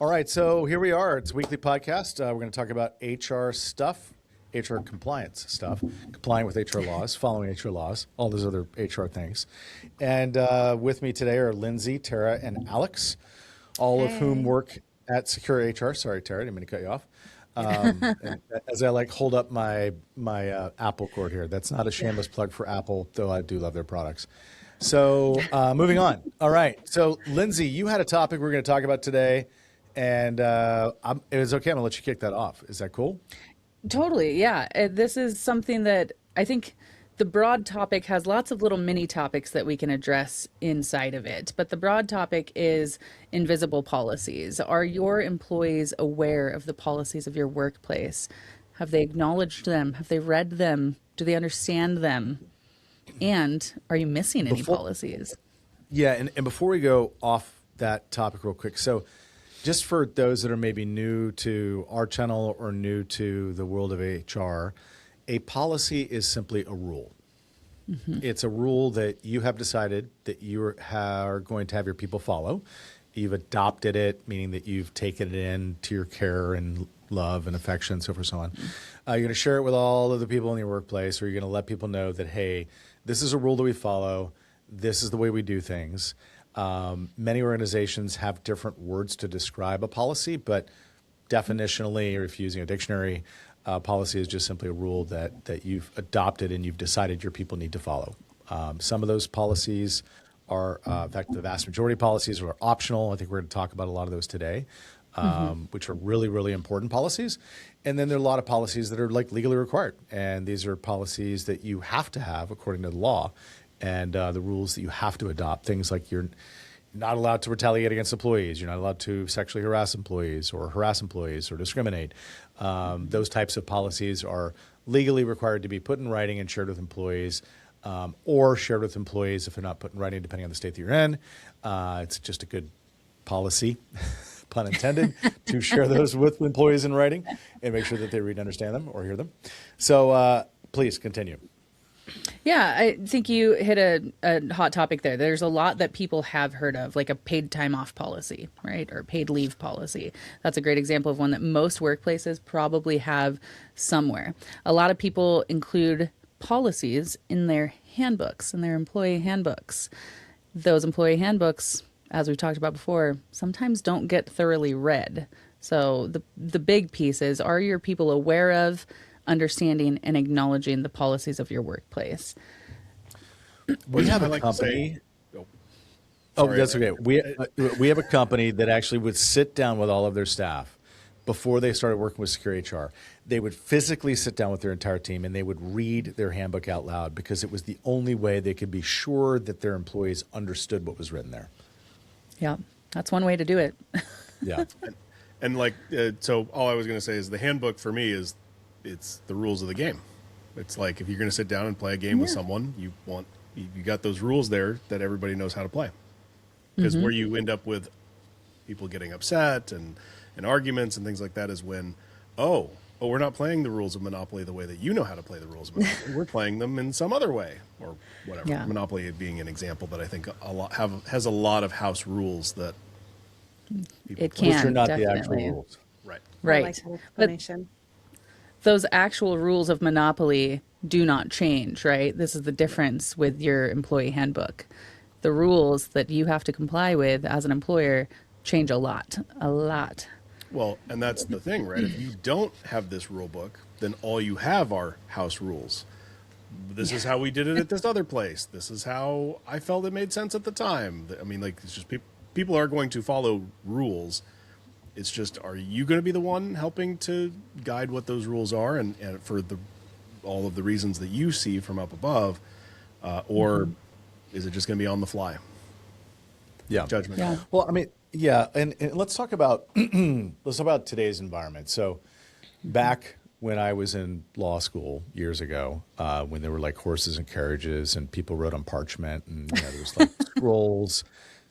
All right, so here we are. It's a weekly podcast. We're going to talk about HR stuff, HR compliance stuff, complying with HR laws, following HR laws, all those other HR things. And with me today are Lindsay, Tara, and Alex, all of whom Hey. work at Secure HR. Sorry, Tara, didn't mean to cut you off. And as I hold up my Apple cord here, that's not a shameless plug for Apple, though I do love their products. So moving on. All right. So Lindsay, you had a topic we're going to talk about today. And it was okay. I'm gonna let you kick that off. Is that cool? Totally, yeah. This is something that I think the broad topic has lots of little mini topics that we can address inside of it. But the broad topic is invisible policies. Are your employees aware of the policies of your workplace? Have they acknowledged them? Have they read them? Do they understand them? And are you missing any Before, policies? yeah, and before we go off that topic real quick, so just for those that are maybe new to our channel or new to the world of HR, a policy is simply a rule. It's a rule that you have decided that are going to have your people follow. You've adopted it, meaning that you've taken it in to your care and love and affection, so forth and so on. You're going to share it with all of the people in your workplace, or you're going to let people know that, hey, this is a rule that we follow. This is the way we do things. Many organizations have different words to describe a policy, but definitionally, or if you're using a dictionary, policy is just simply a rule that you've adopted and you've decided your people need to follow. Some of those policies are, in fact, the vast majority of policies are optional. I think we're going to talk about a lot of those today, which are really, really important policies. And then there are a lot of policies that are like legally required. And these are policies that you have to have according to the law and the rules that you have to adopt. Things like you're not allowed to retaliate against employees. You're not allowed to sexually harass employees or discriminate. Those types of policies are legally required to be put in writing and shared with employees, or shared with employees if they're not put in writing, depending on the state that you're in. It's just a good policy, pun intended, to share those with employees in writing and make sure that they read and understand them or hear them. So please continue. Yeah, I think you hit a hot topic there. There's a lot that people have heard of, like a paid time off policy, right? Or paid leave policy. That's a great example of one that most workplaces probably have somewhere. A lot of people include policies in their handbooks, in their employee handbooks. Those employee handbooks, as we've talked about before, sometimes don't get thoroughly read. So the big piece is, are your people aware of, understanding, and acknowledging the policies of your workplace? We have I a like to say, company. oh, Oh, sorry. that's okay. We have a company that actually would sit down with all of their staff before they started working with Secure HR. They would physically sit down with their entire team and they would read their handbook out loud because it was the only way they could be sure that their employees understood what was written there. Yeah, that's one way to do it. Yeah. And so all I was going to say is the handbook for me is it's the rules of the game. It's like if you're going to sit down and play a game with someone, you got those rules there that everybody knows how to play. Because where you end up with people getting upset and arguments and things like that is when, we're not playing the rules of Monopoly the way that you know how to play the rules of Monopoly. We're playing them in some other way or whatever. Yeah. Monopoly being an example that I think has a lot of house rules that people It play. Which are can, not the actual definitely. rules. Right. I like Right. that But explanation. those actual rules of monopoly do not change, right? This is the difference with your employee handbook. The rules that you have to comply with as an employer change a lot, a lot. Well, and that's the thing, right? If you don't have this rule book, then all you have are house rules. This is how we did it at this other place. This is how I felt it made sense at the time. I mean, like, it's just people are going to follow rules. It's just, are you going to be the one helping to guide what those rules are and for all of the reasons that you see from up above, or is it just going to be on the fly? Yeah. Judgment. Yeah. Well, I mean, yeah, and let's talk about today's environment. So, back when I was in law school years ago, when there were like horses and carriages, and people wrote on parchment, and there was like scrolls.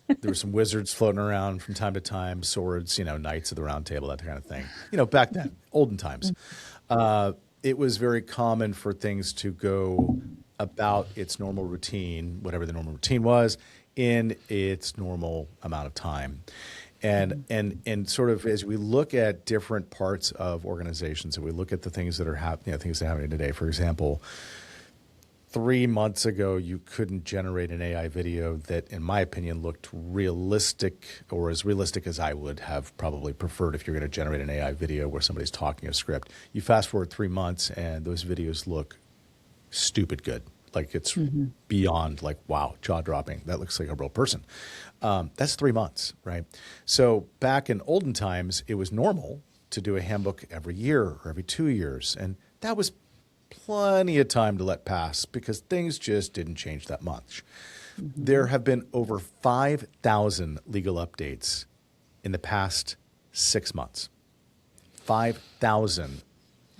There were some wizards floating around from time to time, swords, knights of the round table, that kind of thing. Back then, olden times, it was very common for things to go about its normal routine, whatever the normal routine was, in its normal amount of time. And sort of as we look at different parts of organizations and we look at the things that are things that are happening today, for example, 3 months ago, you couldn't generate an AI video that, in my opinion, looked realistic or as realistic as I would have probably preferred if you're going to generate an AI video where somebody's talking a script. You fast forward 3 months and those videos look stupid good. Like it's beyond like, wow, jaw dropping. That looks like a real person. That's 3 months, right? So back in olden times, it was normal to do a handbook every year or every 2 years. And that was plenty of time to let pass because things just didn't change that much. There have been over 5,000 legal updates in the past 6 months. 5,000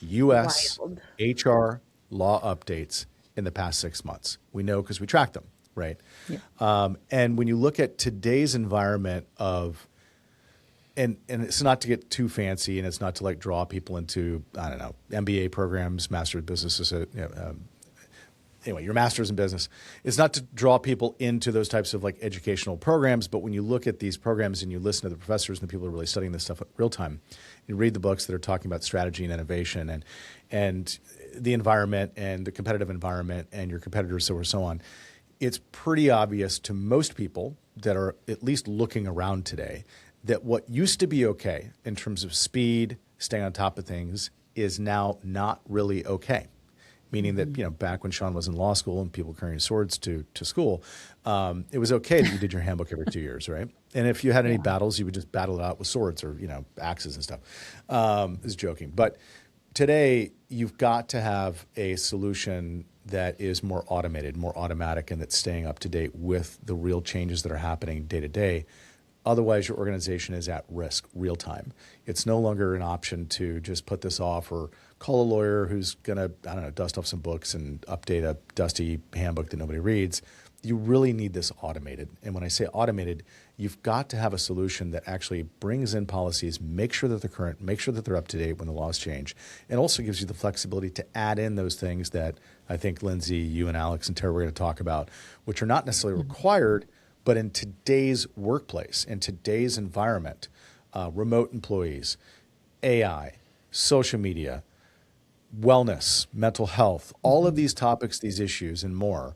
U.S. Wild. HR law updates in the past 6 months. We know because we track them, right? Yeah. And when you look at today's environment of and it's not to get too fancy, and it's not to like draw people into, I don't know, MBA programs, Master of Business, anyway, your master's in business. It's not to draw people into those types of like educational programs, but when you look at these programs and you listen to the professors and the people who are really studying this stuff in real time, you read the books that are talking about strategy and innovation and the environment and the competitive environment and your competitors, so on. It's pretty obvious to most people that are at least looking around today that what used to be okay in terms of speed, staying on top of things, is now not really okay. Meaning that, back when Sean was in law school and people carrying swords to school, it was okay that you did your handbook every 2 years, right? And if you had any battles, you would just battle it out with swords or, axes and stuff. Is joking. But today, you've got to have a solution that is more automated, more automatic, and that's staying up to date with the real changes that are happening day to day. Otherwise, your organization is at risk real time. It's no longer an option to just put this off or call a lawyer who's going to, dust off some books and update a dusty handbook that nobody reads. You really need this automated. And when I say automated, you've got to have a solution that actually brings in policies, make sure that they're current, make sure that they're up to date when the laws change, and also gives you the flexibility to add in those things that I think, Lindsay, you and Alex and Tara were going to talk about, which are not necessarily required, but in today's workplace, in today's environment, remote employees, AI, social media, wellness, mental health, all of these topics, these issues, and more,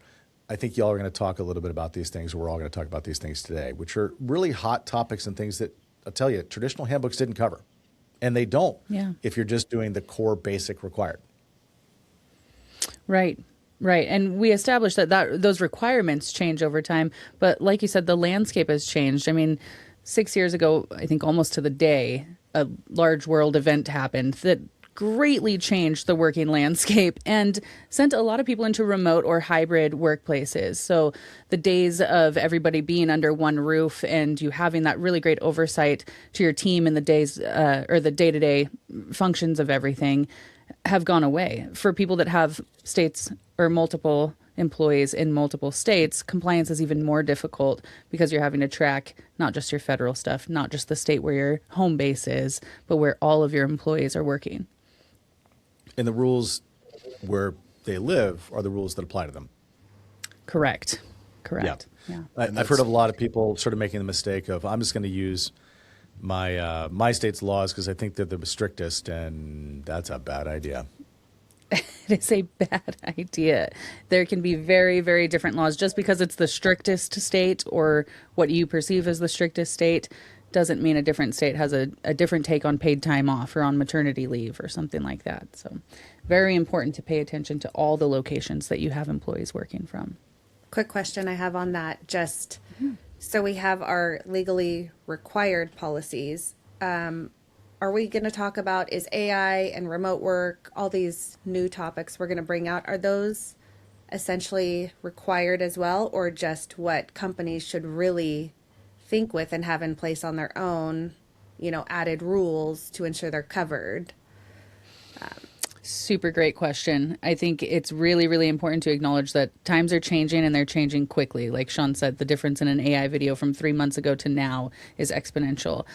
I think y'all are going to talk a little bit about these things. We're all going to talk about these things today, which are really hot topics and things that, I'll tell you, traditional handbooks didn't cover. And they don't if you're just doing the core basic required. Right. Right. And we established that those requirements change over time. But like you said, the landscape has changed. I mean, 6 years ago, I think almost to the day, a large world event happened that greatly changed the working landscape and sent a lot of people into remote or hybrid workplaces. So the days of everybody being under one roof and you having that really great oversight to your team in the days or the day-to-day functions of everything have gone away. For people that have states or multiple employees in multiple states, compliance is even more difficult because you're having to track not just your federal stuff, not just the state where your home base is, but where all of your employees are working. And the rules where they live are the rules that apply to them. Correct. Yeah. Yeah. I've heard of a lot of people sort of making the mistake of, I'm just going to use my state's laws because I think they're the strictest, and that's a bad idea. It is a bad idea. There can be very, very different laws. Just because it's the strictest state or what you perceive as the strictest state doesn't mean a different state has a different take on paid time off or on maternity leave or something like that. So very important to pay attention to all the locations that you have employees working from. Quick question I have on that. Just so we have our legally required policies. Are we going to talk about is AI and remote work, all these new topics we're going to bring out, are those essentially required as well, or just what companies should really think with and have in place on their own, added rules to ensure they're covered? Super great question. I think it's really, really important to acknowledge that times are changing and they're changing quickly. Like Sean said, the difference in an AI video from 3 months ago to now is exponential.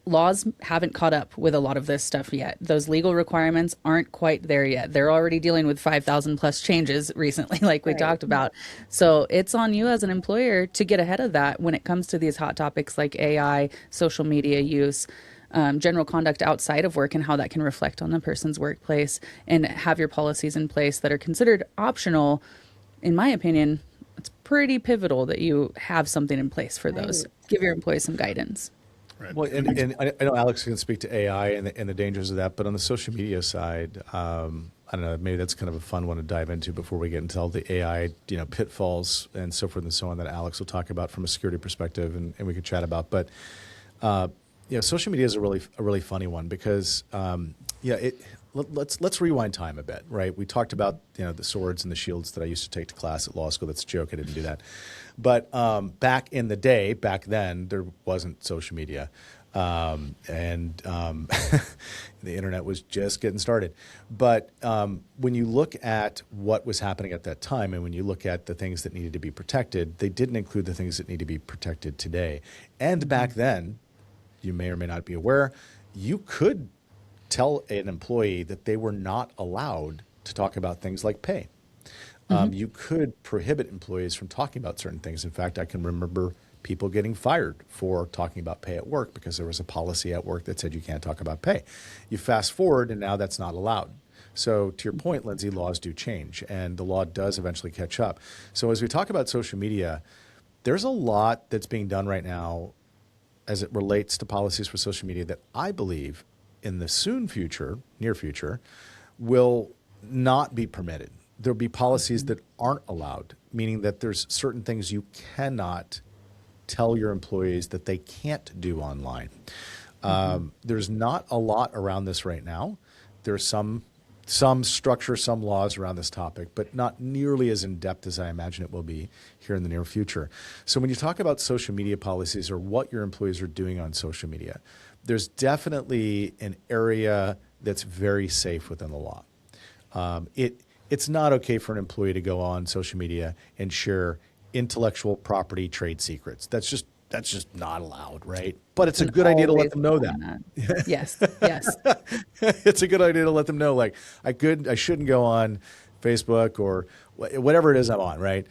laws haven't caught up with a lot of this stuff yet. Those legal requirements aren't quite there yet. They're already dealing with 5,000 plus changes recently, like we Right. talked about. So it's on you as an employer to get ahead of that when it comes to these hot topics like AI, social media use, general conduct outside of work, and how that can reflect on the person's workplace, and have your policies in place that are considered optional. In my opinion, it's pretty pivotal that you have something in place for those. Right. Give your employees some guidance. Right. Well, and I know Alex can speak to AI and the dangers of that, but on the social media side, I don't know, maybe that's kind of a fun one to dive into before we get into all the AI, pitfalls and so forth and so on that Alex will talk about from a security perspective, and we could chat about. But social media is a really funny one because let's rewind time a bit, right? We talked about the swords and the shields that I used to take to class at law school. That's a joke. I didn't do that. But back in the day, back then, there wasn't social media. And the internet was just getting started. But when you look at what was happening at that time, and when you look at the things that needed to be protected, they didn't include the things that need to be protected today. And back then, you may or may not be aware, you could tell an employee that they were not allowed to talk about things like pay. You could prohibit employees from talking about certain things. In fact, I can remember people getting fired for talking about pay at work because there was a policy at work that said you can't talk about pay. You fast forward, and now that's not allowed. So to your point, Lindsay, laws do change, and the law does eventually catch up. So as we talk about social media, there's a lot that's being done right now as it relates to policies for social media that I believe in the near future, will not be permitted. There'll be policies that aren't allowed, meaning that there's certain things you cannot tell your employees that they can't do online. There's not a lot around this right now. There's some structure, some laws around this topic, but not nearly as in-depth as I imagine it will be here in the near future. So when you talk about social media policies or what your employees are doing on social media, there's definitely an area that's very safe within the law. It's not okay for an employee to go on social media and share intellectual property trade secrets. That's just not allowed, right? But it's a good idea to let them know that. Yes. It's a good idea to let them know, like, I shouldn't go on Facebook or whatever it is I'm on, right?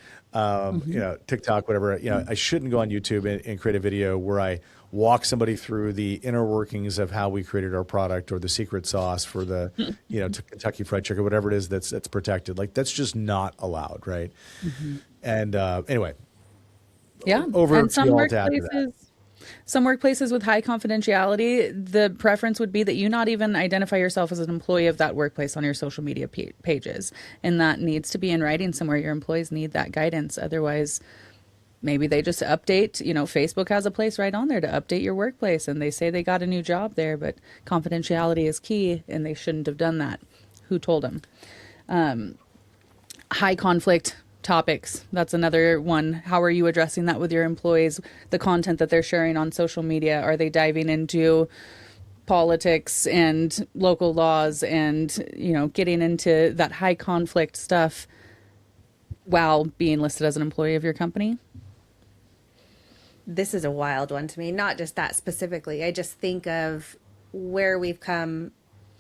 TikTok, whatever. I shouldn't go on YouTube and create a video where I walk somebody through the inner workings of how we created our product or the secret sauce for the, Kentucky Fried Chicken, whatever it is that's protected. Like, that's just not allowed, right? And anyway, over and to you all to add to that. Some workplaces with high confidentiality, the preference would be that you not even identify yourself as an employee of that workplace on your social media pages. And that needs to be in writing somewhere. Your employees need that guidance. Otherwise, maybe they just update. Facebook has a place right on there to update your workplace, and they say they got a new job there, but confidentiality is key, and they shouldn't have done that. Who told them? High conflict topics. That's another one. How are you addressing that with your employees? The content that they're sharing on social media, are they diving into politics and local laws and, getting into that high conflict stuff while being listed as an employee of your company? This is a wild one to me. Not just that specifically. I just think of where we've come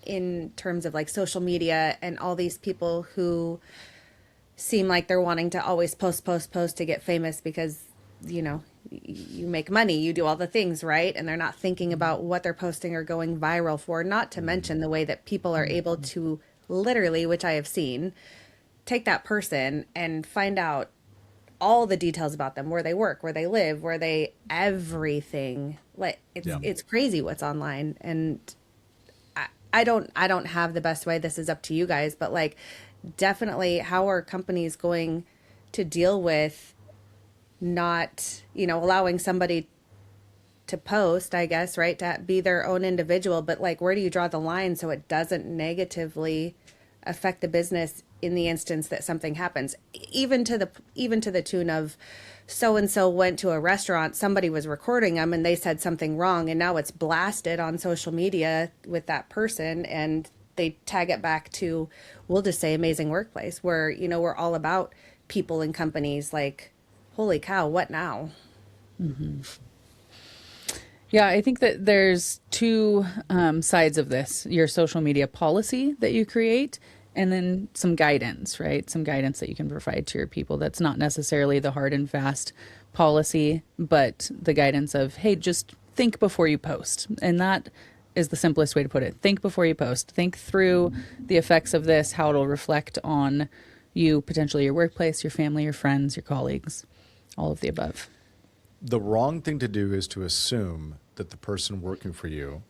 in terms of like social media and all these people who seem like they're wanting to always post to get famous because, you make money, you do all the things, right? And they're not thinking about what they're posting or going viral for, not to mention the way that people are able to literally, which I have seen, take that person and find out all the details about them, where they work, where they live, everything. Like it's crazy what's online. And I don't have the best way. This is up to you guys, but like, definitely how are companies going to deal with not, allowing somebody to post, I guess, right, to be their own individual, but like, where do you draw the line so it doesn't negatively affect the business in the instance that something happens, even to the tune of so and so went to a restaurant, somebody was recording them and they said something wrong, and now it's blasted on social media with that person, and they tag it back to, we'll just say Amazing Workplace, where, we're all about people and companies. Like, holy cow, what now? Yeah, I think that there's two sides of this: your social media policy that you create, and then some guidance, right? Some guidance that you can provide to your people. That's not necessarily the hard and fast policy, but the guidance of, hey, just think before you post. And that is the simplest way to put it. Think before you post. Think through the effects of this, how it'll reflect on you, potentially your workplace, your family, your friends, your colleagues, all of the above. The wrong thing to do is to assume that the person working for you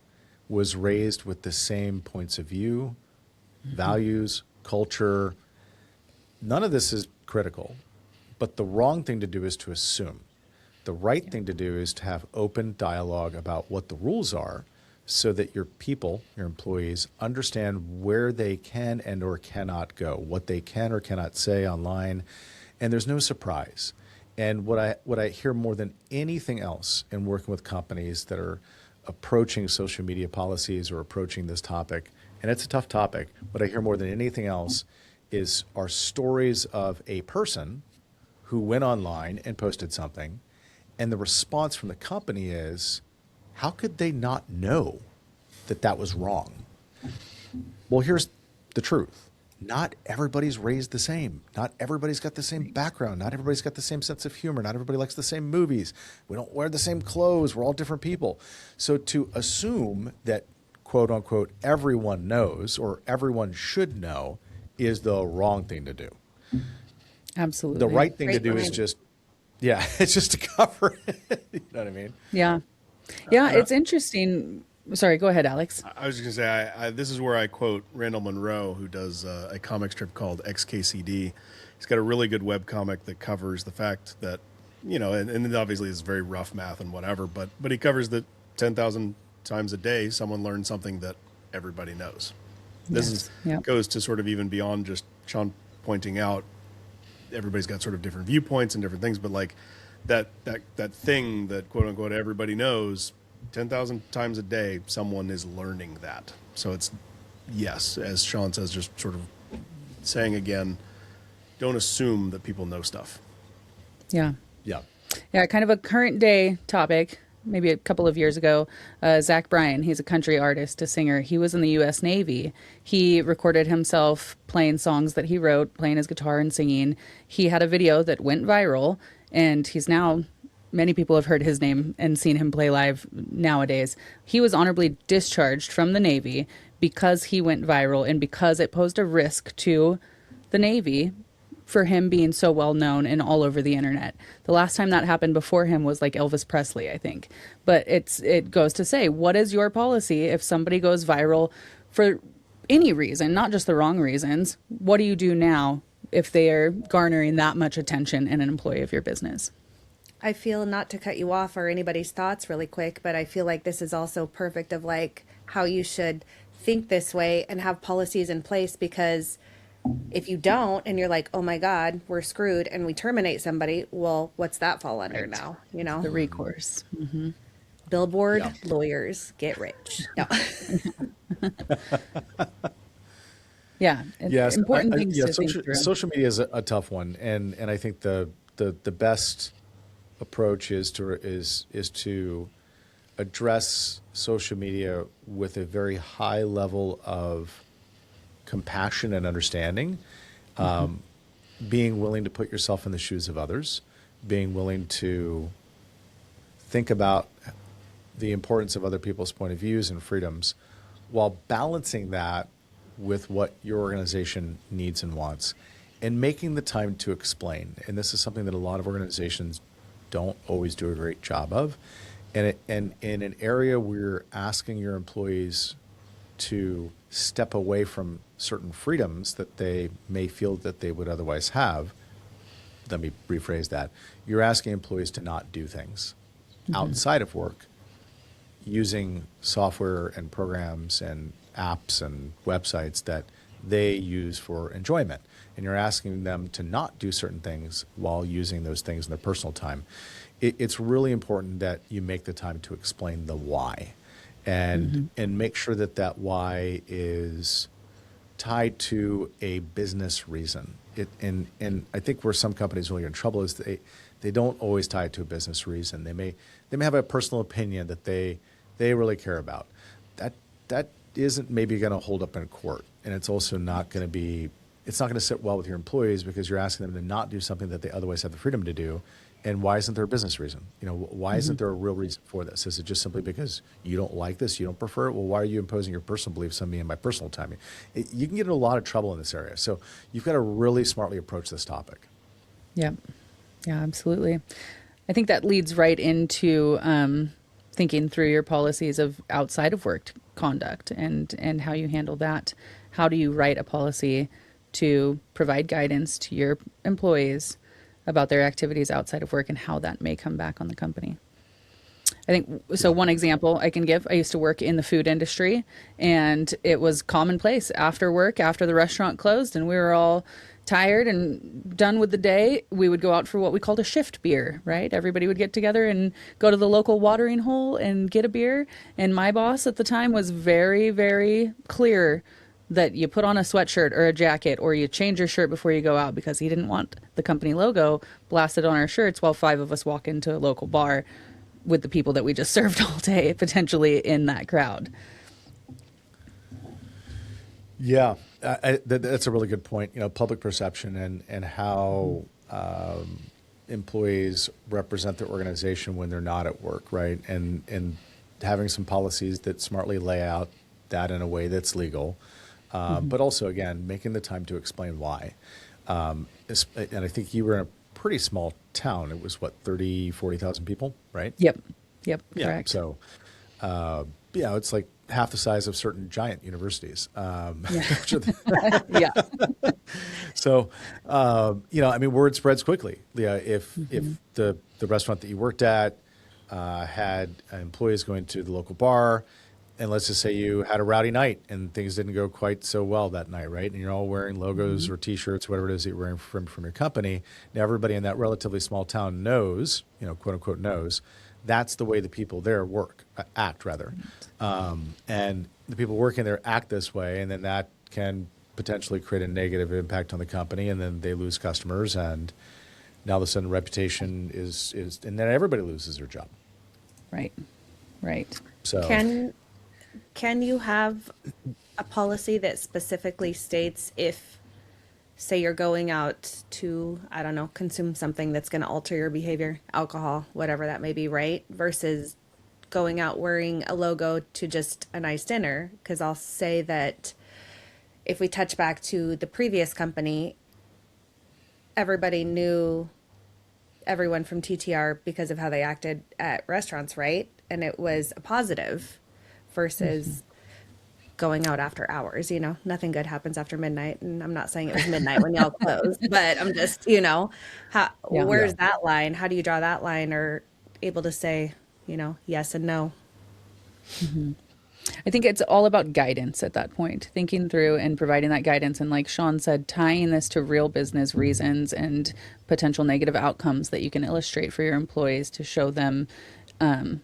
was raised with the same points of view, values, culture. None of this is critical, but the wrong thing to do is to assume. The right thing to do is to have open dialogue about what the rules are so that your people, your employees, understand where they can and or cannot go, what they can or cannot say online, and there's no surprise. And what I hear more than anything else in working with companies that are approaching social media policies or approaching this topic, and it's a tough topic, what I hear more than anything else are stories of a person who went online and posted something, and the response from the company is, how could they not know that that was wrong? Well, here's the truth. Not everybody's raised the same. Not everybody's got the same background. Not everybody's got the same sense of humor. Not everybody likes the same movies. We don't wear the same clothes. We're all different people. So to assume that, quote unquote, everyone knows or everyone should know is the wrong thing to do. Absolutely. The right thing to Great do is line. just, yeah, it's just to cover it. You know what I mean? Yeah. Yeah, it's interesting. Sorry, go ahead, Alex. I was just going to say, this is where I quote Randall Munroe, who does a comic strip called XKCD. He's got a really good webcomic that covers the fact that, and obviously it's very rough math and whatever, but he covers that 10,000 times a day, someone learns something that everybody knows. This goes to sort of even beyond just Sean pointing out everybody's got sort of different viewpoints and different things, but like that thing that quote unquote everybody knows, 10,000 times a day, someone is learning that. So it's, yes, as Sean says, just sort of saying again, don't assume that people know stuff. Yeah. Yeah. Yeah, kind of a current day topic. Maybe a couple of years ago, Zach Bryan, he's a country artist, a singer. He was in the U.S. Navy. He recorded himself playing songs that he wrote, playing his guitar and singing. He had a video that went viral, and he's now, many people have heard his name and seen him play live nowadays. He was honorably discharged from the Navy because he went viral and because it posed a risk to the Navy for him being so well known and all over the internet. The last time that happened before him was like Elvis Presley, I think. But it goes to say, what is your policy if somebody goes viral for any reason, not just the wrong reasons? What do you do now if they are garnering that much attention and an employee of your business? I feel, not to cut you off or anybody's thoughts really quick, but I feel like this is also perfect of like how you should think this way and have policies in place, because if you don't and you're like, oh my God, we're screwed, and we terminate somebody, well, what's that fall under now? The recourse. Mm-hmm. Billboard, Yeah. lawyers, get rich. No. Yeah. Yes, Important things to think through. social media is a tough one, and I think the best approach is to address social media with a very high level of compassion and understanding, being willing to put yourself in the shoes of others, being willing to think about the importance of other people's point of views and freedoms, while balancing that with what your organization needs and wants, and making the time to explain. And this is something that a lot of organizations don't always do a great job of. And in an area where you're asking your employees to step away from certain freedoms that they may feel that they would otherwise have, let me rephrase that. You're asking employees to not do things outside of work using software and programs and apps and websites that they use for enjoyment. And you're asking them to not do certain things while using those things in their personal time. It's really important that you make the time to explain the why, and make sure that why is tied to a business reason. And I think where some companies really get in trouble is they they don't always tie it to a business reason. They may have a personal opinion that they really care about. That isn't maybe going to hold up in court, and it's also not going to be. It's not going to sit well with your employees because you're asking them to not do something that they otherwise have the freedom to do. And why isn't there a business reason? Why isn't there a real reason for this? Is it just simply because you don't like this, you don't prefer it? Well, why are you imposing your personal beliefs on me and my personal time? You can get in a lot of trouble in this area. So you've got to really smartly approach this topic. Yeah, absolutely. I think that leads right into thinking through your policies of outside of work conduct and how you handle that. How do you write a policy to provide guidance to your employees about their activities outside of work and how that may come back on the company? I think, so one example I can give, I used to work in the food industry, and it was commonplace after work, after the restaurant closed and we were all tired and done with the day, we would go out for what we called a shift beer, right? Everybody would get together and go to the local watering hole and get a beer. And my boss at the time was very, very clear that you put on a sweatshirt or a jacket or you change your shirt before you go out, because he didn't want the company logo blasted on our shirts while 5 of us walk into a local bar with the people that we just served all day, potentially in that crowd. Yeah, that's a really good point. Public perception and how employees represent their organization when they're not at work, right? And having some policies that smartly lay out that in a way that's legal. But also, again, making the time to explain why. And I think you were in a pretty small town. It was, 40,000 people, right? Yep, Yeah. correct. So, it's like half the size of certain giant universities. Yeah. So, word spreads quickly. Yeah, if the restaurant that you worked at had employees going to the local bar, and let's just say you had a rowdy night and things didn't go quite so well that night, right? And you're all wearing logos or T-shirts, whatever it is that you're wearing from your company. Now everybody in that relatively small town knows, quote unquote knows, that's the way the people there act rather. And the people working there act this way, and then that can potentially create a negative impact on the company, and then they lose customers, and now all of a sudden reputation is and then everybody loses their job. Right. So Can you have a policy that specifically states if, say, you're going out to, I don't know, consume something that's going to alter your behavior, alcohol, whatever that may be, right? Versus going out wearing a logo to just a nice dinner? Because I'll say that if we touch back to the previous company, everybody knew everyone from TTR because of how they acted at restaurants, right? And it was a positive versus going out after hours. Nothing good happens after midnight. And I'm not saying it was midnight when y'all closed, but I'm just, where's that line? How do you draw that line, or able to say, yes and no? I think it's all about guidance at that point, thinking through and providing that guidance. And like Sean said, tying this to real business reasons and potential negative outcomes that you can illustrate for your employees to show them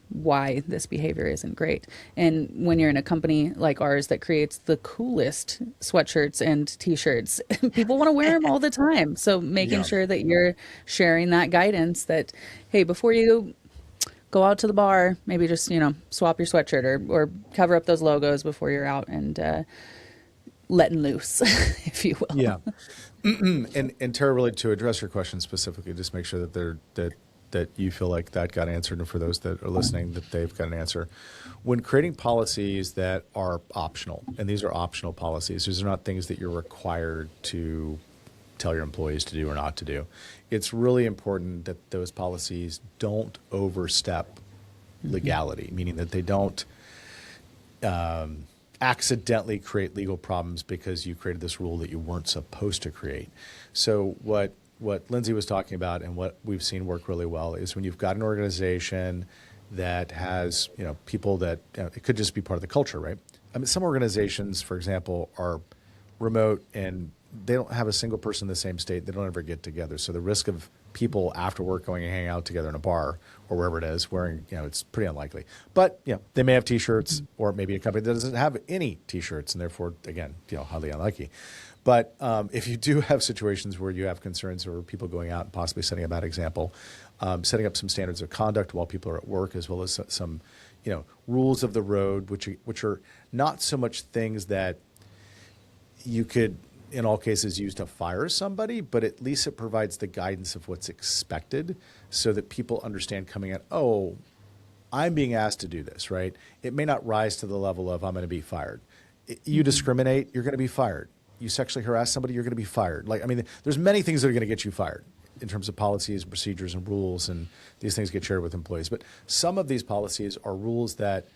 why this behavior isn't great. And when you're in a company like ours that creates the coolest sweatshirts and T-shirts, people want to wear them all the time. So making sure that you're sharing that guidance that, hey, before you go out to the bar, maybe just, swap your sweatshirt or cover up those logos before you're out and letting loose, if you will. Yeah. And Tara, really to address your question specifically, just make sure that that you feel like that got answered, and for those that are listening, that they've got an answer. When creating policies that are optional, and these are optional policies, these are not things that you're required to tell your employees to do or not to do. It's really important that those policies don't overstep legality, meaning that they don't accidentally create legal problems because you created this rule that you weren't supposed to create. So what Lindsay was talking about and what we've seen work really well is when you've got an organization that has, people that, it could just be part of the culture, right? I mean, some organizations, for example, are remote and they don't have a single person in the same state. They don't ever get together. So the risk of people after work going and hanging out together in a bar or wherever it is wearing, it's pretty unlikely. But, they may have T-shirts, or maybe a company that doesn't have any T-shirts, and therefore, again, highly unlikely. But if you do have situations where you have concerns or people going out and possibly setting a bad example, setting up some standards of conduct while people are at work, as well as some, rules of the road, which are not so much things that you could, in all cases, use to fire somebody, but at least it provides the guidance of what's expected so that people understand coming in, oh, I'm being asked to do this, right? It may not rise to the level of I'm going to be fired. You discriminate, you're going to be fired. You sexually harass somebody, you're going to be fired. There's many things that are going to get you fired in terms of policies, procedures, and rules, and these things get shared with employees. But some of these policies are rules that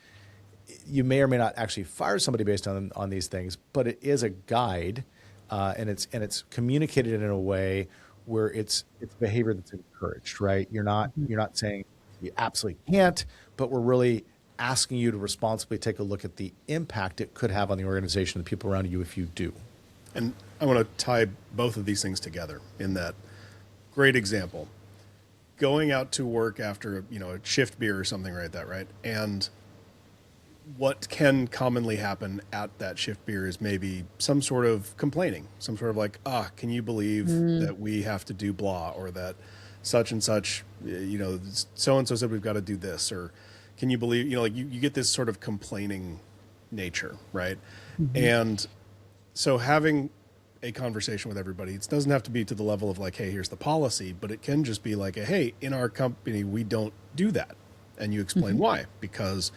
you may or may not actually fire somebody based on these things, but it is a guide, and it's communicated in a way where it's behavior that's encouraged, right? You're not saying you absolutely can't, but we're really asking you to responsibly take a look at the impact it could have on the organization and the people around you if you do. And I want to tie both of these things together in that great example. Going out to work after a shift beer or something like that, right? And what can commonly happen at that shift beer is maybe some sort of complaining, some sort of like, can you believe that we have to do blah, or that such and such, so-and-so said we've got to do this, or can you believe, you get this sort of complaining nature, right? And so having a conversation with everybody, it doesn't have to be to the level of like, hey, here's the policy, but it can just be like, hey, in our company, we don't do that. And you explain why, because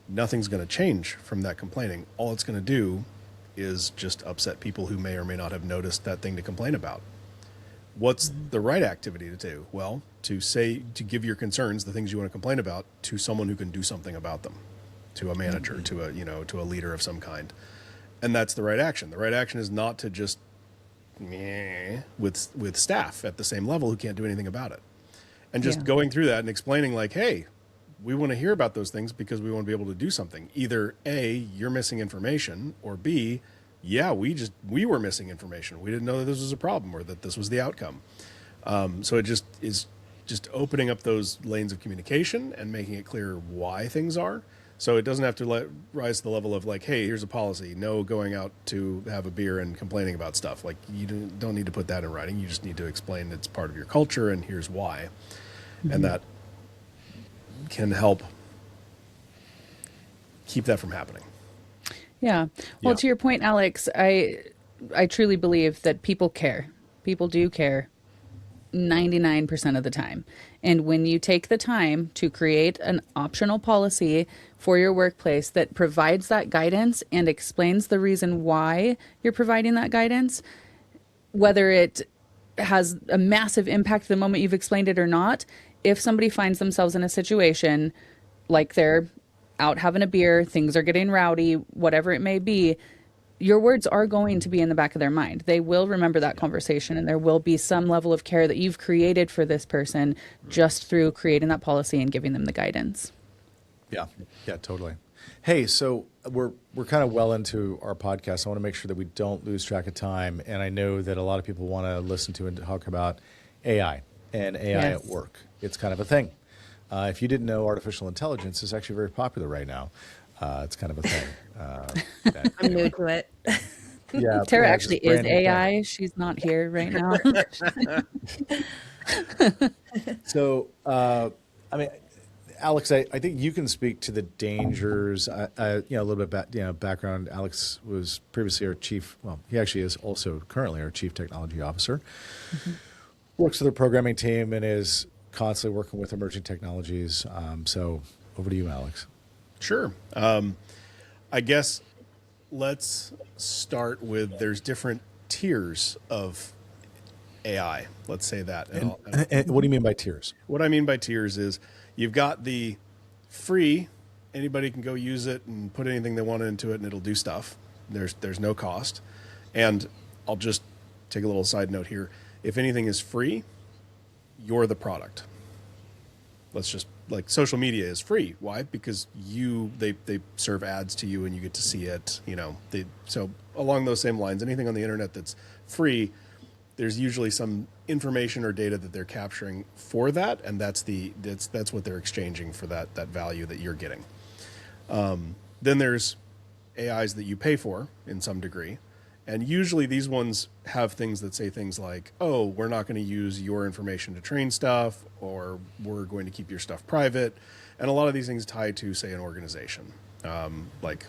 nothing's going to change from that complaining. All it's going to do is just upset people who may or may not have noticed that thing to complain about. What's the right activity to do? Well, to give your concerns, the things you want to complain about, to someone who can do something about them, to a manager, to a leader of some kind. And that's the right action. The right action is not to just with staff at the same level who can't do anything about it. And just going through that and explaining like, hey, we want to hear about those things because we want to be able to do something. Either A, you're missing information, or B, we were missing information. We didn't know that this was a problem or that this was the outcome. So it just is just opening up those lanes of communication and making it clear why things are. So it doesn't have to rise to the level of like, hey, here's a policy. No going out to have a beer and complaining about stuff. Like you don't need to put that in writing. You just need to explain it's part of your culture and here's why. And that can help keep that from happening. Yeah. Well, to your point, Alex, I truly believe that people care. People do care 99% of the time. And when you take the time to create an optional policy for your workplace that provides that guidance and explains the reason why you're providing that guidance, whether it has a massive impact the moment you've explained it or not, if somebody finds themselves in a situation like they're out having a beer, things are getting rowdy, whatever it may be, your words are going to be in the back of their mind. They will remember that conversation, and there will be some level of care that you've created for this person just through creating that policy and giving them the guidance. Yeah, totally. Hey, so we're kind of well into our podcast. I want to make sure that we don't lose track of time, and I know that a lot of people want to listen to and talk about AI and AI at work. It's kind of a thing. If you didn't know, artificial intelligence is actually very popular right now. It's kind of a thing. I'm new to it. Yeah, Tara yeah, actually just is brand new AI. thing. She's not here right now. So, Alex, I think you can speak to the dangers. A little bit background. Alex was previously our chief. Well, he actually is also currently our chief technology officer. Works with the programming team and is constantly working with emerging technologies. So, over to you, Alex. Sure. I guess let's start with there's different tiers of AI. Let's say that. And what do you mean by tiers? What I mean by tiers is you've got the free, anybody can go use it and put anything they want into it and it'll do stuff. There's no cost. And I'll just take a little side note here. If anything is free, you're the product. Let's just like social media is free. Why? Because they serve ads to you and you get to see it. So along those same lines, anything on the internet that's free, there's usually some information or data that they're capturing for that, and that's what they're exchanging for that value that you're getting. Then there's AIs that you pay for in some degree, And usually these ones have things that say things like, oh, we're not going to use your information to train stuff, or we're going to keep your stuff private. And a lot of these things tie to, say, an organization. Like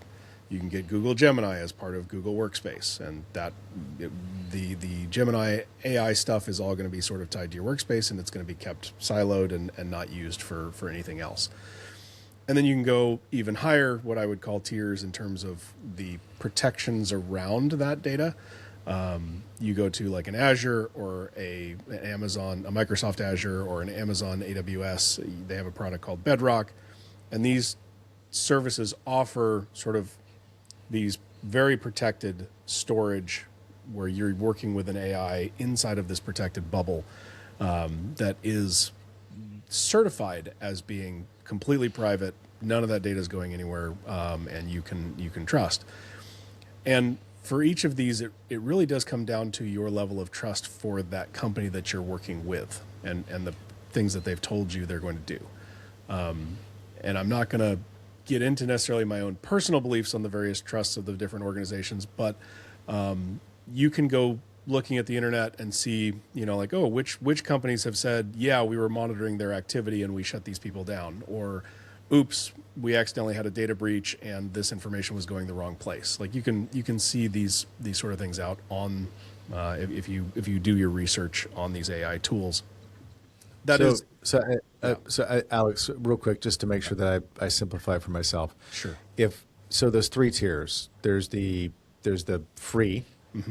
you can get Google Gemini as part of Google Workspace, and the Gemini AI stuff is all going to be sort of tied to your workspace, and it's going to be kept siloed and not used for anything else. And then you can go even higher, what I would call tiers in terms of the protections around that data. You go to like an Azure or an Amazon, a Microsoft Azure or an Amazon AWS. They have a product called Bedrock. And these services offer sort of these very protected storage where you're working with an AI inside of this protected bubble that is certified as being completely private. None of that data is going anywhere, and you can trust. And for each of these, it really does come down to your level of trust for that company that you're working with and the things that they've told you they're going to do. And I'm not going to get into necessarily my own personal beliefs on the various trusts of the different organizations, but you can go looking at the internet and see, like, oh, which companies have said, yeah, we were monitoring their activity and we shut these people down, or oops, we accidentally had a data breach and this information was going the wrong place. Like you can see these sort of things out on if you do your research on these AI tools. Alex, real quick, just to make sure that I simplify for myself. Sure. There's 3 tiers. There's the free,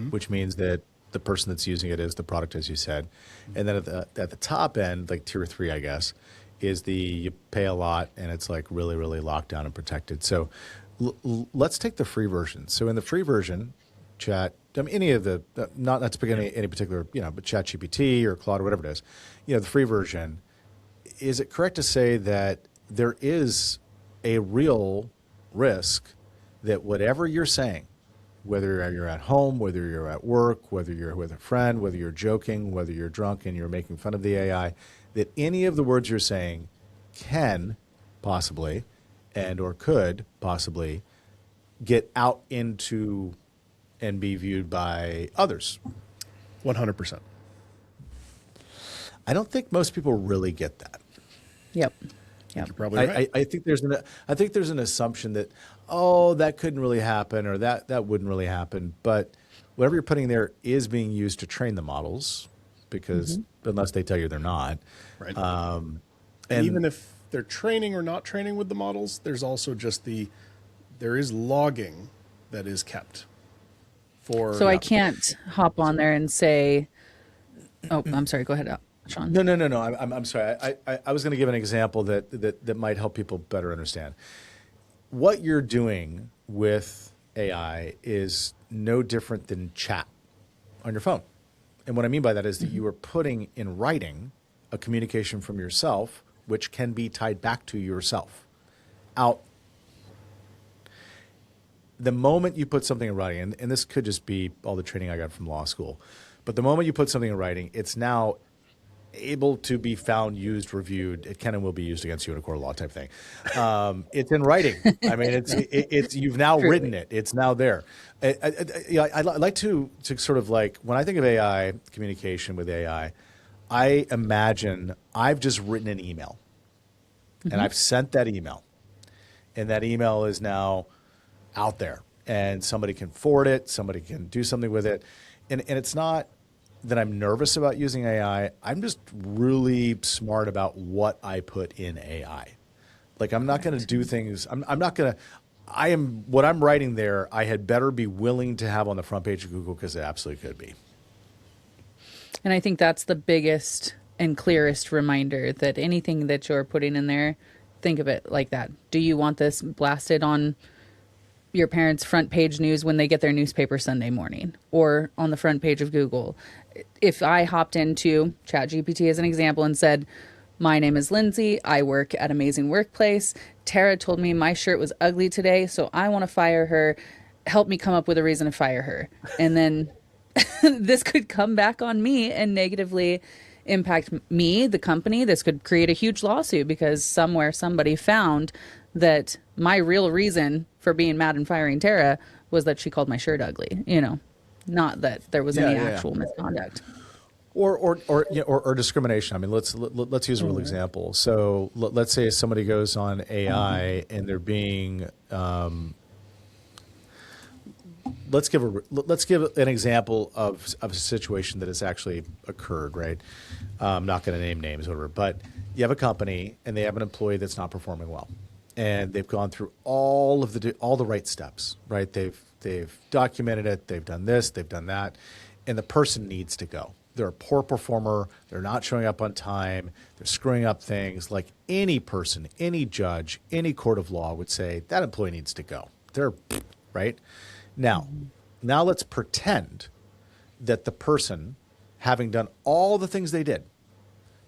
which means that the person that's using it is the product, as you said, and then at the top end, like tier 3, I guess, is you pay a lot and it's like really, really locked down and protected. So let's take the free version. So in the free version, any of the, not to pick any particular, but ChatGPT or Claude or whatever it is, the free version, is it correct to say that there is a real risk that whatever you're saying, whether you're at home, whether you're at work, whether you're with a friend, whether you're joking, whether you're drunk and you're making fun of the AI, that any of the words you're saying can possibly or could possibly get out into and be viewed by others? 100%. I don't think most people really get that. Yep. You're probably right. I think there's an assumption that, oh, that couldn't really happen, or that wouldn't really happen. But whatever you're putting there is being used to train the models, because unless they tell you they're not. Right. And even if they're training or not training with the models, there's also just there is logging that is kept for. So I can't hop on there and say, oh, I'm sorry, go ahead, Sean. No. I'm sorry. I was going to give an example that might help people better understand. What you're doing with AI is no different than chat on your phone. And what I mean by that is that you are putting in writing a communication from yourself, which can be tied back to yourself, out. The moment you put something in writing, and this could just be all the training I got from law school, but the moment you put something in writing, it's now able to be found, used, reviewed. It can and will be used against you in a court of law type thing. It's in writing. I mean, it's you've now written it. It's now there. I'd like to sort of like, when I think of AI, communication with AI, I imagine I've just written an email and I've sent that email, and that email is now out there and somebody can forward it. Somebody can do something with it. And it's not that I'm nervous about using AI. I'm just really smart about what I put in AI. Like, I'm not going to do things. I'm not going to. What I'm writing there, I had better be willing to have on the front page of Google, because it absolutely could be. And I think that's the biggest and clearest reminder that anything that you're putting in there, think of it like that. Do you want this blasted on your parents' front page news when they get their newspaper Sunday morning, or on the front page of Google? If I hopped into ChatGPT as an example and said, my name is Lindsay, I work at Amazing Workplace, Tara told me my shirt was ugly today, so I want to fire her, help me come up with a reason to fire her. And then this could come back on me and negatively impact me, the company. This could create a huge lawsuit because somewhere somebody found that my real reason for being mad and firing Tara was that she called my shirt ugly, not that there was Yeah, any yeah, yeah. actual misconduct. Or discrimination. I mean, let's use a real example. So let's say somebody goes on AI and they're being let's give an example of a situation that has actually occurred. Right, I'm not going to name names, whatever. But you have a company and they have an employee that's not performing well, and they've gone through all the right steps. Right, they've documented it. They've done this. They've done that, and the person needs to go. They're a poor performer. They're not showing up on time. They're screwing up things. Like any person, any judge, any court of law would say that employee needs to go. They're right. Now let's pretend that the person, having done all the things they did,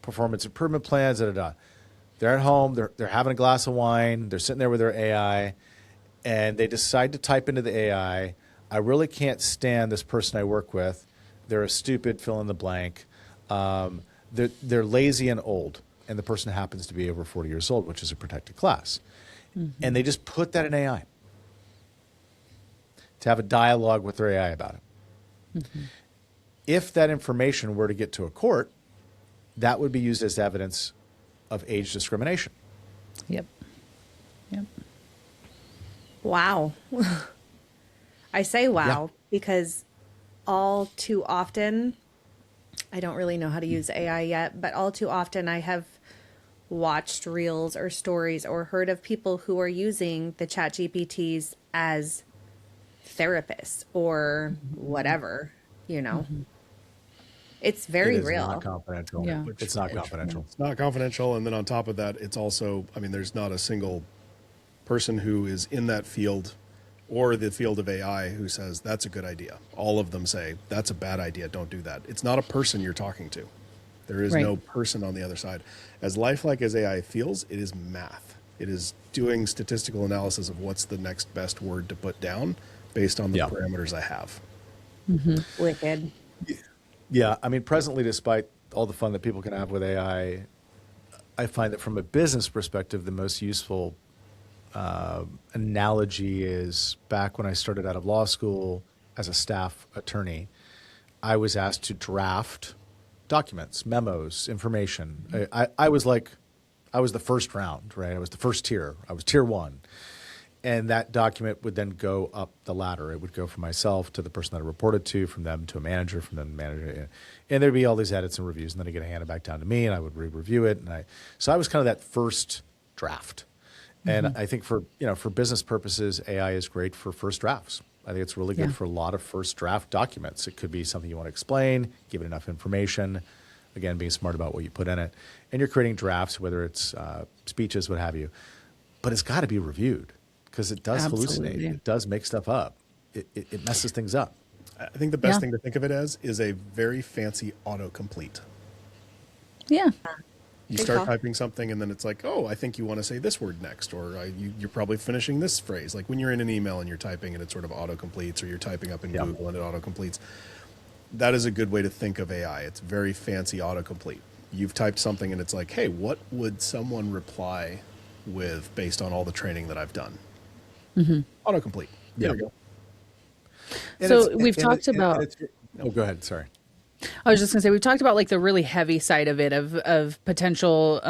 performance improvement plans, they're at home, they're having a glass of wine, they're sitting there with their AI, and they decide to type into the AI, I really can't stand this person I work with. They're a stupid fill in the blank. They're lazy and old, and the person happens to be over 40 years old, which is a protected class. And they just put that in AI to have a dialogue with their AI about it. If that information were to get to a court, that would be used as evidence of age discrimination. Yep. Wow. I say wow because all too often, I don't really know how to use AI yet, but all too often I have watched reels or stories or heard of people who are using the chat GPTs as therapists or whatever, It's very It is real. not confidential. Yeah. It's not confidential. It's not confidential. And then on top of that, it's also, I mean, there's not a single person who is in that field or the field of AI who says that's a good idea. All of them say that's a bad idea. Don't do that. It's not a person you're talking to. There is Right. no person on the other side. As lifelike as AI feels, it is math. It is doing statistical analysis of what's the next best word to put down based on the Yeah. parameters I have. Wicked. Yeah, I mean, presently, despite all the fun that people can have with AI, I find that from a business perspective, the most useful analogy is back when I started out of law school as a staff attorney, I was asked to draft documents, memos, information. I was the first round, right? I was the first tier. I was tier one. And that document would then go up the ladder. It would go from myself to the person that I reported to, from them to a manager, from them to a manager. And there'd be all these edits and reviews, and then it get handed back down to me, and I would re-review it. So I was kind of that first draft. And I think for business purposes, AI is great for first drafts. I think it's really good for a lot of first draft documents. It could be something you want to explain, give it enough information. Again, being smart about what you put in it. And you're creating drafts, whether it's speeches, what have you. But it's got to be reviewed because it does hallucinate. It does make stuff up. It messes things up. I think the best thing to think of it as is a very fancy autocomplete. Yeah. You Good start call. typing something and then it's like, oh, I think you want to say this word next, or you're probably finishing this phrase. Like when you're in an email and you're typing and it sort of autocompletes, or you're typing up in Google and it autocompletes. That is a good way to think of AI. It's very fancy autocomplete. You've typed something and it's like, hey, what would someone reply with based on all the training that I've done? Autocomplete. There we go. So we've talked about. Oh, go ahead. Sorry. I was just going to say, we've talked about like the really heavy side of it, of potential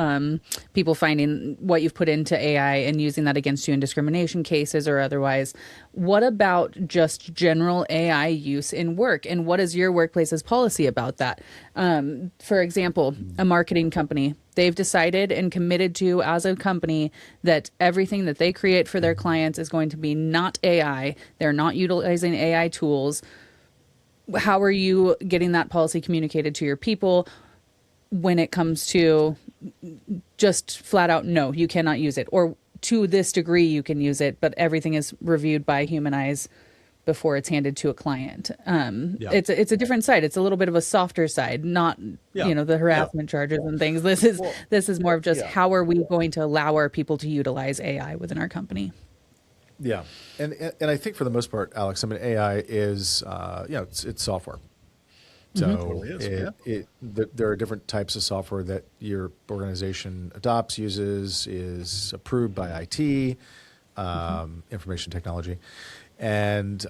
people finding what you've put into AI and using that against you in discrimination cases or otherwise. What about just general AI use in work? And what is your workplace's policy about that? For example, a marketing company, they've decided and committed to as a company that everything that they create for their clients is going to be not AI. They're not utilizing AI tools. How are you getting that policy communicated to your people when it comes to just flat out, no, you cannot use it, or to this degree you can use it, but everything is reviewed by human eyes before it's handed to a client. It's a different side. It's a little bit of a softer side, not the harassment charges and things. This is more of just how are we going to allow our people to utilize AI within our company. Yeah, and I think for the most part, Alex, I mean, AI is it's software. So Totally is, there are different types of software that your organization adopts, uses, is approved by IT, information technology, and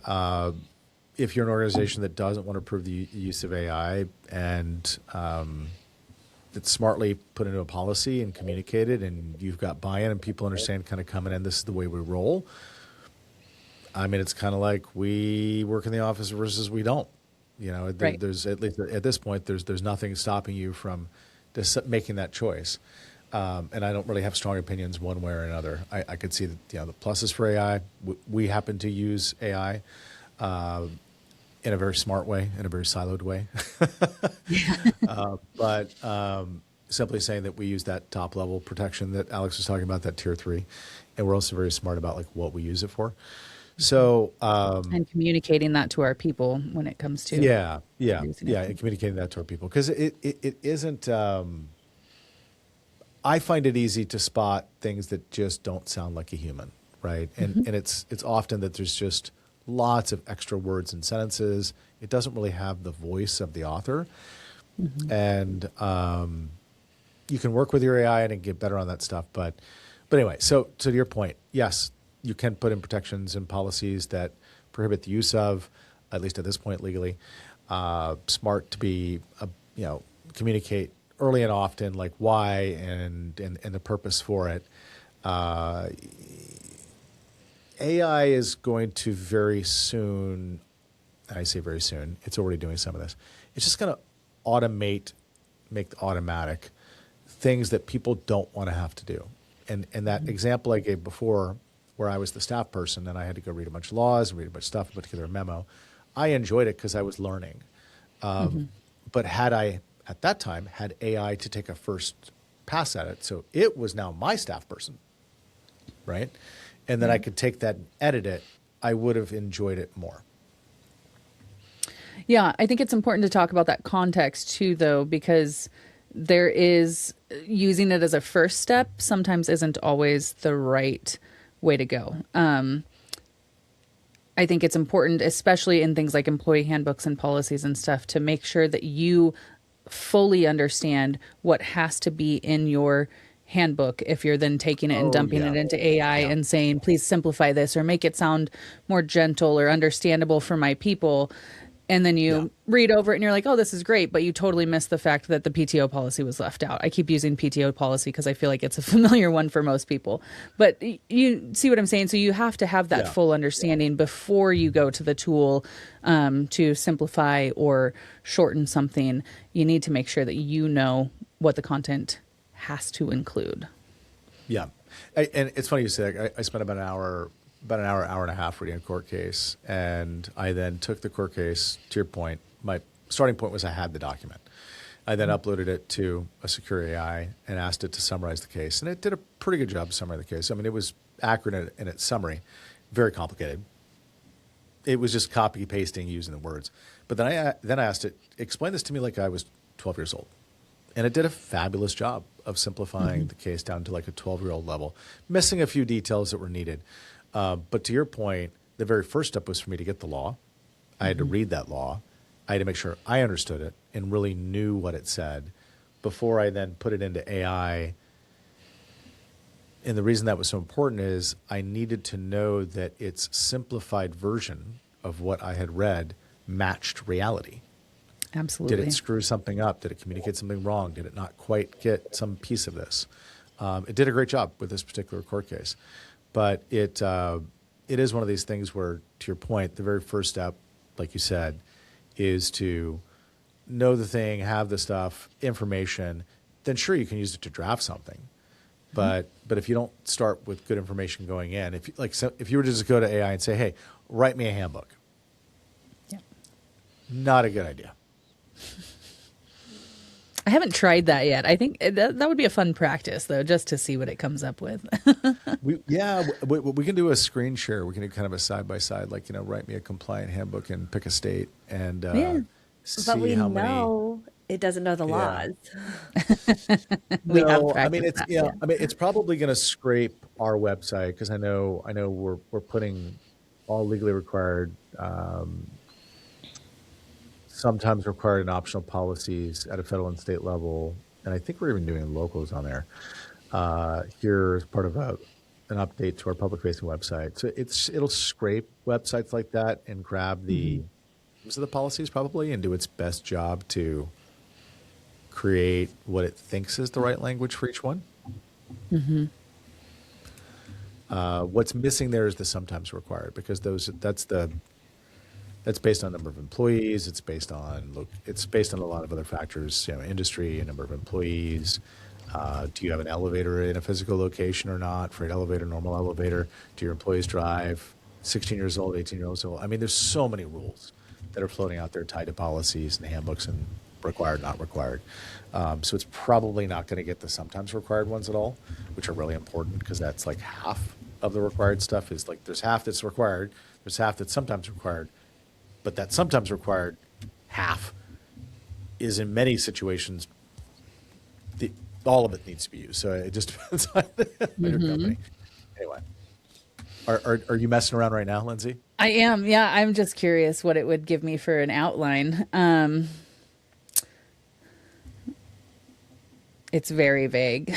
if you're an organization that doesn't want to approve the use of AI and it's smartly put into a policy and communicated, and you've got buy-in and people understand kind of coming in, this is the way we roll. I mean, it's kind of like we work in the office versus we don't. You know, Right. there's at least at this point, there's nothing stopping you from making that choice. And I don't really have strong opinions one way or another. I could see that, you know, the pluses for AI. We happen to use AI in a very smart way, in a very siloed way. But simply saying that we use that top level protection that Alex was talking about, that tier 3, and we're also very smart about like what we use it for. So And communicating that to our people when it comes to yeah, using it. and communicating that to our people, because it isn't. I find it easy to spot things that just don't sound like a human, right? And it's often that there's just lots of extra words and sentences. It doesn't really have the voice of the author, and you can work with your AI and get better on that stuff. But anyway, so to your point, yes, you can put in protections and policies that prohibit the use of, at least at this point legally. Smart to be, communicate early and often, like why and the purpose for it. AI is going to very soon, and I say very soon, it's already doing some of this. It's just going to make automatic things that people don't want to have to do. And that example I gave before, where I was the staff person and I had to go read a bunch of laws and read a bunch of stuff and put together a memo, I enjoyed it because I was learning. But had I, at that time, had AI to take a first pass at it, so it was now my staff person, right? And then I could take that and edit it, I would have enjoyed it more. Yeah, I think it's important to talk about that context too, though, because there is using it as a first step sometimes isn't always the right way to go. I think it's important, especially in things like employee handbooks and policies and stuff, to make sure that you fully understand what has to be in your handbook if you're then taking it and dumping it into AI and saying, please simplify this or make it sound more gentle or understandable for my people. And then you read over it and you're like, oh, this is great. But you totally missed the fact that the PTO policy was left out. I keep using PTO policy because I feel like it's a familiar one for most people. But you see what I'm saying? So you have to have that full understanding before you go to the tool to simplify or shorten something. You need to make sure that you know what the content has to include. Yeah. And it's funny you say that. I spent about an hour and a half reading a court case. And I then took the court case, to your point. My starting point was I had the document. I then uploaded it to a secure AI and asked it to summarize the case. And it did a pretty good job summarizing the case. I mean, it was accurate in its summary, very complicated. It was just copy pasting using the words. But then I asked it, explain this to me like I was 12 years old. And it did a fabulous job of simplifying the case down to like a 12-year-old level, missing a few details that were needed. But to your point, the very first step was for me to get the law. I had to read that law. I had to make sure I understood it and really knew what it said before I then put it into AI. And the reason that was so important is I needed to know that its simplified version of what I had read matched reality. Absolutely. Did it screw something up? Did it communicate something wrong? Did it not quite get some piece of this? It did a great job with this particular court case. But it is one of these things where, to your point, the very first step, like you said, is to know the thing, have the stuff, information. Then sure, you can use it to draft something. But if you don't start with good information going in, if you were to just go to AI and say, hey, write me a handbook. Yeah. Not a good idea. I haven't tried that yet. I think that would be a fun practice, though, just to see what it comes up with. We can do a screen share. We can do kind of a side-by-side, like, write me a compliant handbook and pick a state and see But we how many. know it doesn't know the laws. We have No, practiced that. it's probably going to scrape our website because I know we're putting all legally required, sometimes required and optional policies at a federal and state level, and I think we're even doing locals on there. Here as part of an update to our public-facing website, so it'll scrape websites like that and grab the names of the policies probably and do its best job to create what it thinks is the right language for each one. What's missing there is the sometimes required, because that's based on number of employees. It's based on a lot of other factors, industry, number of employees. Do you have an elevator in a physical location or not? For an elevator, normal elevator, do your employees drive? 16 years old, 18 years old. I mean, there's so many rules that are floating out there tied to policies and handbooks and required, not required. So it's probably not going to get the sometimes required ones at all, which are really important, because that's like half of the required stuff. Is like there's half that's required, there's half that's sometimes required, but that sometimes required half is in many situations all of it needs to be used. So it just depends on your company. Anyway, are you messing around right now, Lindsay? I am. Yeah, I'm just curious what it would give me for an outline. It's very vague.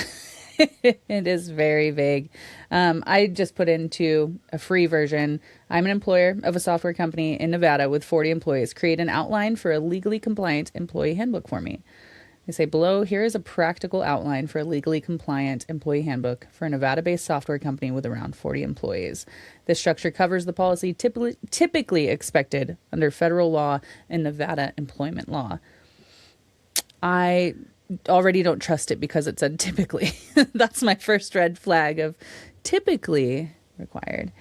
It is very vague. I just put into a free version. I'm an employer of a software company in Nevada with 40 employees. Create an outline for a legally compliant employee handbook for me. They say below, here is a practical outline for a legally compliant employee handbook for a Nevada-based software company with around 40 employees. This structure covers the policy typically expected under federal law and Nevada employment law. I already don't trust it because it said typically. That's my first red flag of typically required.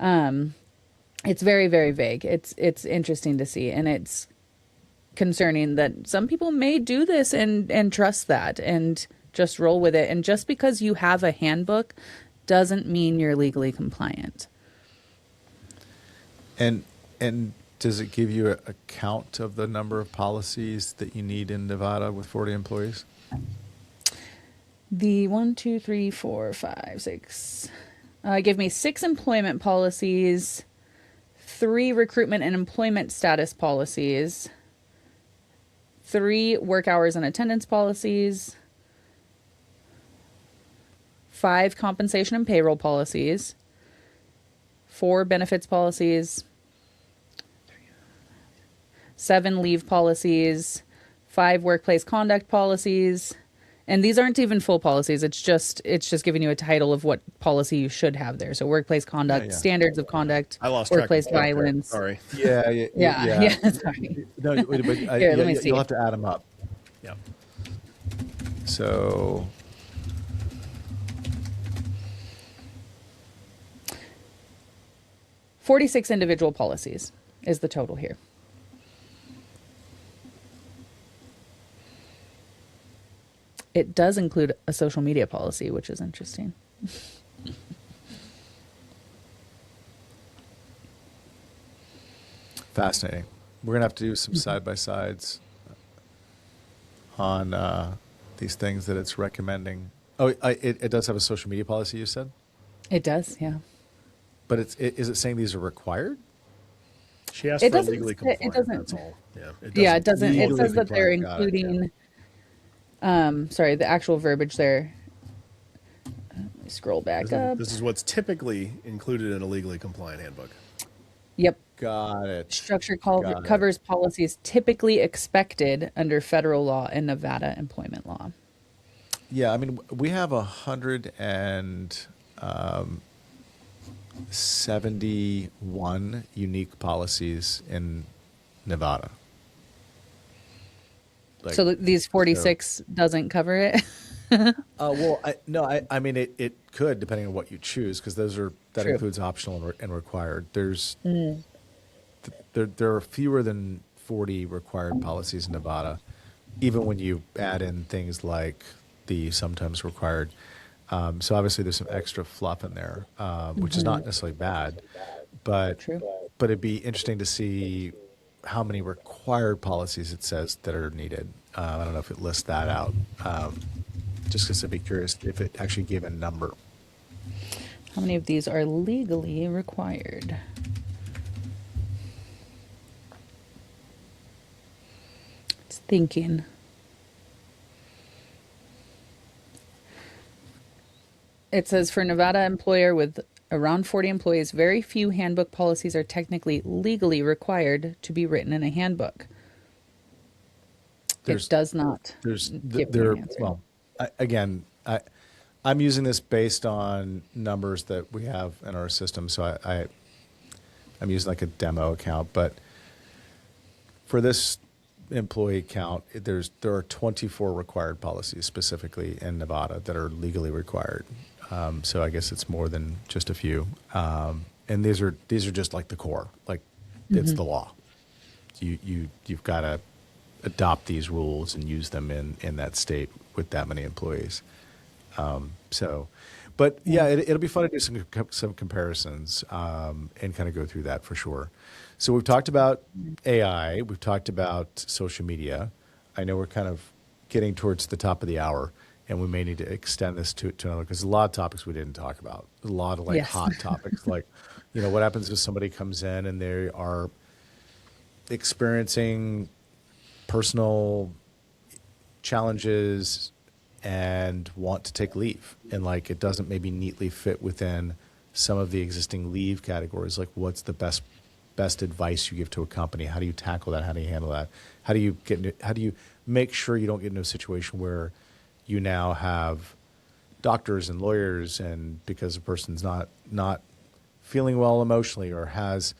It's very, very vague. It's interesting to see, and it's concerning that some people may do this and trust that and just roll with it. And just because you have a handbook doesn't mean you're legally compliant. And does it give you a count of the number of policies that you need in Nevada with 40 employees? The 1, 2, 3, 4, 5, 6. Give me 6 employment policies, 3 recruitment and employment status policies, 3 work hours and attendance policies, 5 compensation and payroll policies, 4 benefits policies, 7 leave policies, 5 workplace conduct policies. And these aren't even full policies. It's just giving you a title of what policy you should have there. So workplace conduct, standards of conduct, I lost track workplace of that there. violence. Sorry. Yeah. Sorry. No, but Here, let me see. You'll have to add them up. Yeah. So 46 individual policies is the total here. It does include a social media policy, which is interesting. fascinating. We're gonna have to do some side-by-sides on these things that it's recommending. Oh, it does have a social media policy, you said? It does, yeah. But is it saying these are required? She asked It for doesn't legally say- it compliant. doesn't- That's all. Yeah. Yeah, it doesn't. It legally says that they're compliant. Got it, including, sorry, the actual verbiage there. Let me scroll back up. This is what's typically included in a legally compliant handbook. Yep. Got it. Structure Got it. covers policies typically expected under federal law and Nevada employment law. Yeah, I mean, we have 171 unique policies in Nevada. Like, So these 46 doesn't cover it? well, I mean, it could, depending on what you choose, because that True. includes optional and required. There are fewer than 40 required policies in Nevada, even when you add in things like the sometimes required. So obviously there's some extra fluff in there, which is not necessarily bad, but True. but it'd be interesting to see how many required policies it says that are needed. I don't know if it lists that out. Just because I'd be curious if it actually gave a number. How many of these are legally required? It's thinking. It says for Nevada employer with around 40 employees, very few handbook policies are technically legally required to be written in a handbook. There's- It does not give me an answer. well, I'm using this based on numbers that we have in our system. So I'm using like a demo account, but for this employee count, there are 24 required policies specifically in Nevada that are legally required. So I guess it's more than just a few. And these are just like the core, like it's the law. You've got to adopt these rules and use them in that state with that many employees. But yeah, it'll be fun to do some comparisons and kind of go through that for sure. So we've talked about AI, we've talked about social media. I know we're kind of getting towards the top of the hour, and we may need to extend this to another, because a lot of topics we didn't talk about. A lot of Yes. hot topics, like what happens if somebody comes in and they are experiencing personal challenges and want to take leave, and like it doesn't maybe neatly fit within some of the existing leave categories. Like, what's the best advice you give to a company? How do you tackle that? How do you handle that? How do you make sure you don't get into a situation where you now have doctors and lawyers, and because a person's not feeling well emotionally, or has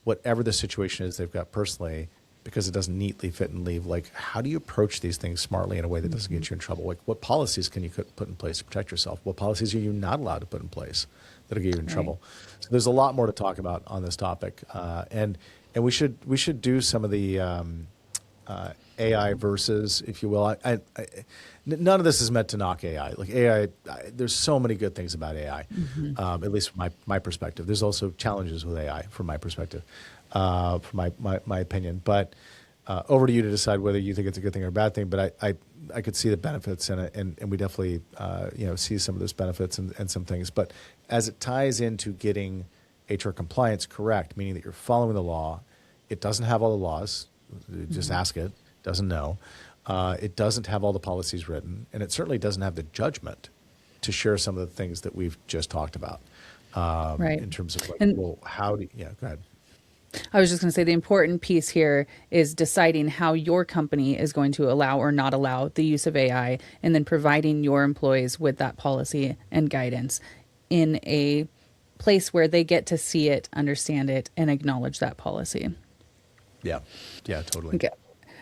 whatever the situation is they've got personally, because it doesn't neatly fit in leave, like how do you approach these things smartly in a way that doesn't get you in trouble? Like, what policies can you put in place to protect yourself? What policies are you not allowed to put in place that'll get you in trouble? So there's a lot more to talk about on this topic, and we should do some of the AI versus, if you will. None of this is meant to knock AI. Like AI, there's so many good things about AI, at least from my perspective. There's also challenges with AI from my perspective, from my opinion. But over to you to decide whether you think it's a good thing or a bad thing. But I could see the benefits in it, and we definitely see some of those benefits and some things. But as it ties into getting HR compliance correct, meaning that you're following the law, it doesn't have all the laws. Just ask it. Doesn't know. It doesn't have all the policies written, and it certainly doesn't have the judgment to share some of the things that we've just talked about. Right. In terms of like, And- well, how do go ahead. I was just going to say the important piece here is deciding how your company is going to allow or not allow the use of AI, and then providing your employees with that policy and guidance in a place where they get to see it, understand it, and acknowledge that policy. Yeah, totally. Okay.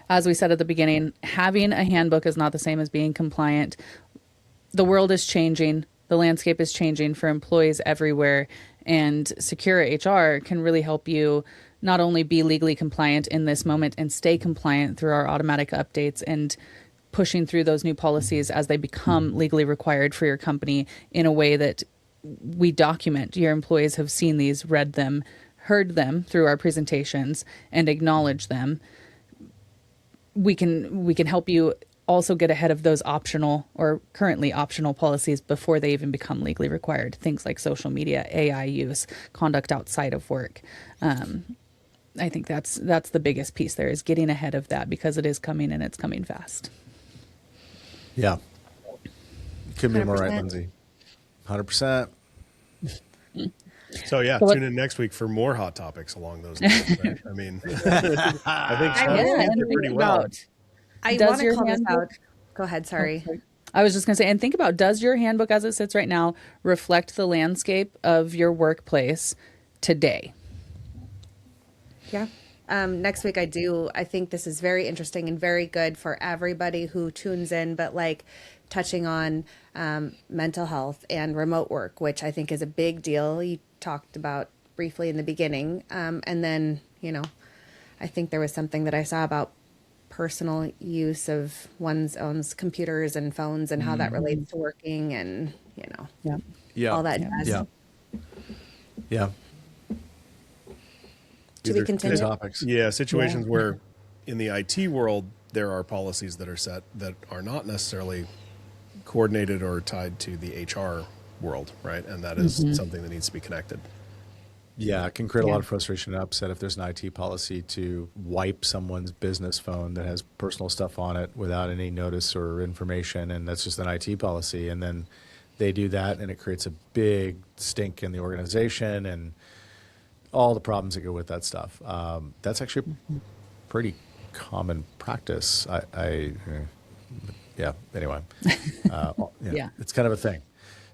As we said at the beginning, having a handbook is not the same as being compliant. The world is changing. The landscape is changing for employees everywhere. And Secure HR can really help you not only be legally compliant in this moment and stay compliant through our automatic updates and pushing through those new policies as they become legally required for your company in a way that we document. Your employees have seen these, read them, heard them through our presentations, and acknowledge them. We can help you also get ahead of those optional or currently optional policies before they even become legally required. Things like social media, AI use, conduct outside of work. I think that's the biggest piece there, is getting ahead of that, because it is coming, and it's coming fast. Yeah. Couldn't be more right, 100%. Lindsay. 100%. So yeah, So what- tune in next week for more hot topics along those lines. Right? I mean, I think I Sean will. teased and it pretty think well. about, I Does want to your call this handbook- out. Go ahead. Sorry. I was just going to say, and think about, does your handbook as it sits right now reflect the landscape of your workplace today? Yeah. Next week I think this is very interesting and very good for everybody who tunes in, but like touching on mental health and remote work, which I think is a big deal. You talked about briefly in the beginning. And then, I think there was something that I saw about personal use of one's own computers and phones and how that relates to working and, Yeah. Yeah. all that jazz. Yeah. Yeah. To These be are good continued. topics. Yeah, situations where in the IT world there are policies that are set that are not necessarily coordinated or tied to the HR world, right? And that is something that needs to be connected. Yeah, it can create a Yeah. lot of frustration and upset if there's an IT policy to wipe someone's business phone that has personal stuff on it without any notice or information, and that's just an IT policy. And then they do that, and it creates a big stink in the organization and all the problems that go with that stuff. That's actually pretty common practice. Yeah. Anyway, Yeah. it's kind of a thing.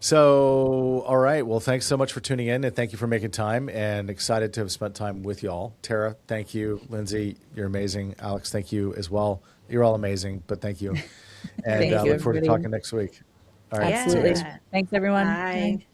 So, all right. Well, thanks so much for tuning in, and thank you for making time. And excited to have spent time with y'all. Tara, thank you. Lindsay, you're amazing. Alex, thank you as well. You're all amazing, but thank you. And Thank you, look forward to everybody. talking next week. All right. Yeah. see you Absolutely. guys. Thanks, everyone. Bye.